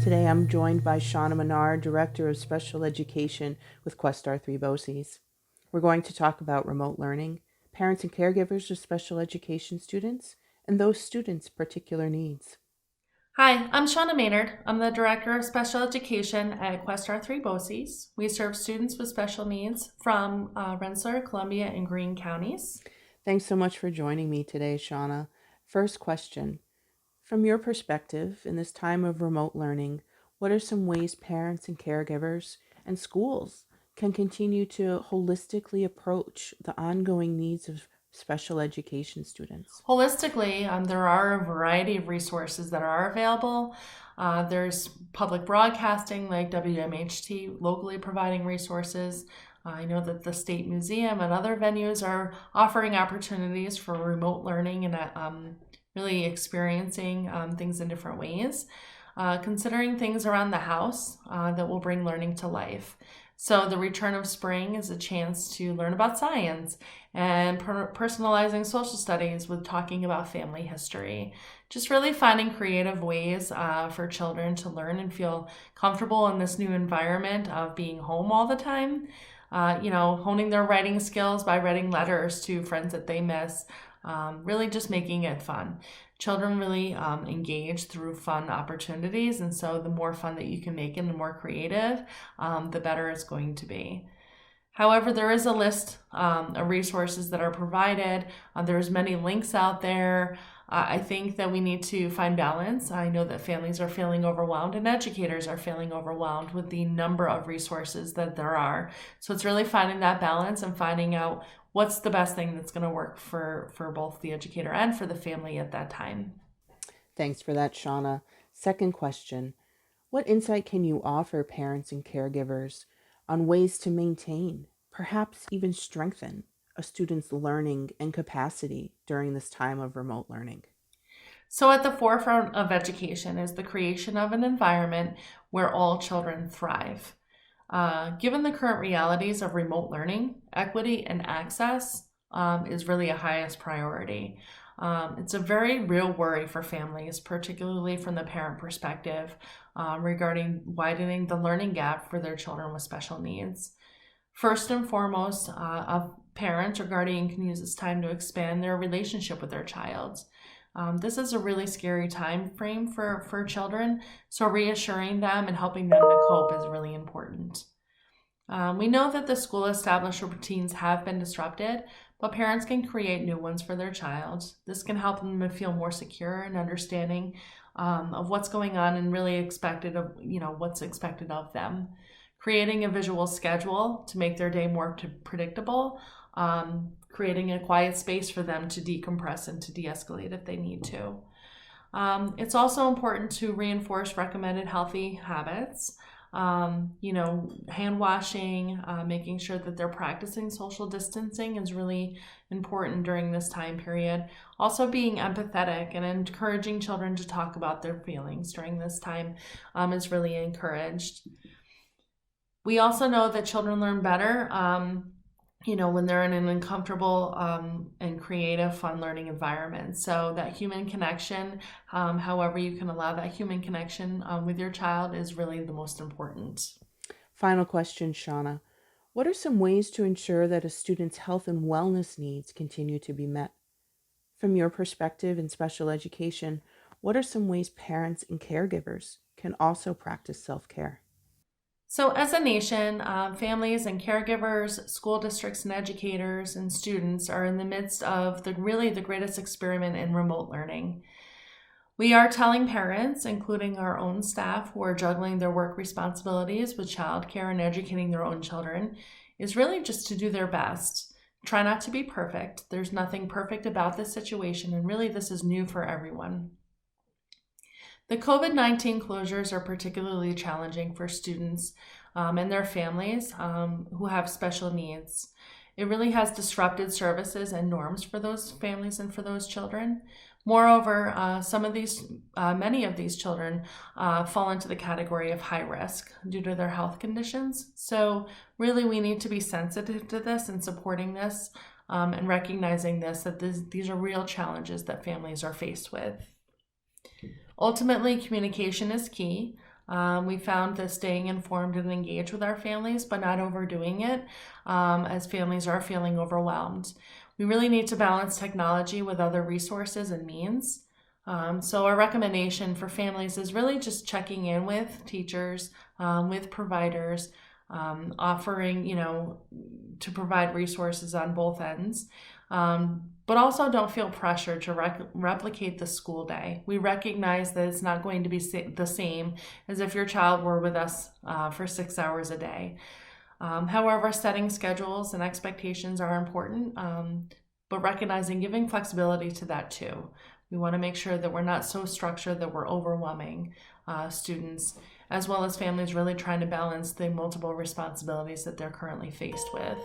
Today I'm joined by Shauna Menard, Director of Special Education with Questar 3 BOCES. We're going to talk about remote learning, parents and caregivers of special education students, and those students' particular needs. Hi, I'm Shauna Maynard. I'm the Director of Special Education at Questar 3 BOCES. We serve students with special needs from Rensselaer, Columbia, and Greene counties. Thanks so much for joining me today, Shauna. First question. From your perspective, in this time of remote learning, what are some ways parents and caregivers and schools can continue to holistically approach the ongoing needs of special education students? Holistically, there are a variety of resources that are available. There's public broadcasting like WMHT locally providing resources. I know that the State Museum and other venues are offering opportunities for remote learning and really experiencing things in different ways. Considering things around the house that will bring learning to life. So the return of spring is a chance to learn about science and personalizing social studies with talking about family history. Just really finding creative ways for children to learn and feel comfortable in this new environment of being home all the time. Honing their writing skills by writing letters to friends that they miss. Really just making it fun. Children really engage through fun opportunities, and so the more fun that you can make it and the more creative, the better it's going to be. However, there is a list of resources that are provided. There's many links out there. I think that we need to find balance. I know that families are feeling overwhelmed and educators are feeling overwhelmed with the number of resources that there are. So it's really finding that balance and finding out what's the best thing that's going to work for both the educator and for the family at that time. Thanks for that, Shauna. Second question. What insight can you offer parents and caregivers on ways to maintain, perhaps even strengthen, a student's learning and capacity during this time of remote learning? So, at the forefront of education is the creation of an environment where all children thrive. Given the current realities of remote learning, equity and access is really a highest priority. It's a very real worry for families, particularly from the parent perspective, regarding widening the learning gap for their children with special needs. First and foremost, a parent or guardian can use this time to expand their relationship with their child. This is a really scary time frame for children, so reassuring them and helping them to cope is really important. We know that the school established routines have been disrupted, but parents can create new ones for their child. This can help them to feel more secure and understanding of what's going on and really what's expected of them. Creating a visual schedule to make their day more predictable, creating a quiet space for them to decompress and to de-escalate if they need to. It's also important to reinforce recommended healthy habits, hand washing, making sure that they're practicing social distancing is really important during this time period. Also being empathetic and encouraging children to talk about their feelings during this time is really encouraged. We also know that children learn better when they're in an uncomfortable and creative, fun learning environment. So that human connection, however you can allow that human connection with your child is really the most important. Final question, Shauna. What are some ways to ensure that a student's health and wellness needs continue to be met? From your perspective in special education, what are some ways parents and caregivers can also practice self-care? So as a nation, families and caregivers, school districts and educators and students are in the midst of the greatest experiment in remote learning. We are telling parents, including our own staff who are juggling their work responsibilities with childcare and educating their own children, is really just to do their best. Try not to be perfect. There's nothing perfect about this situation, and really this is new for everyone. The COVID-19 closures are particularly challenging for students and their families who have special needs. It really has disrupted services and norms for those families and for those children. Moreover, many of these children fall into the category of high risk due to their health conditions. So really we need to be sensitive to this and supporting this and recognizing that these are real challenges that families are faced with. Ultimately, communication is key. We found that staying informed and engaged with our families, but not overdoing it, as families are feeling overwhelmed. We really need to balance technology with other resources and means. So our recommendation for families is really just checking in with teachers, with providers, offering, to provide resources on both ends. But also don't feel pressure to replicate the school day. We recognize that it's not going to be the same as if your child were with us for 6 hours a day. However, setting schedules and expectations are important, but recognizing giving flexibility to that too. We want to make sure that we're not so structured that we're overwhelming students, as well as families really trying to balance the multiple responsibilities that they're currently faced with.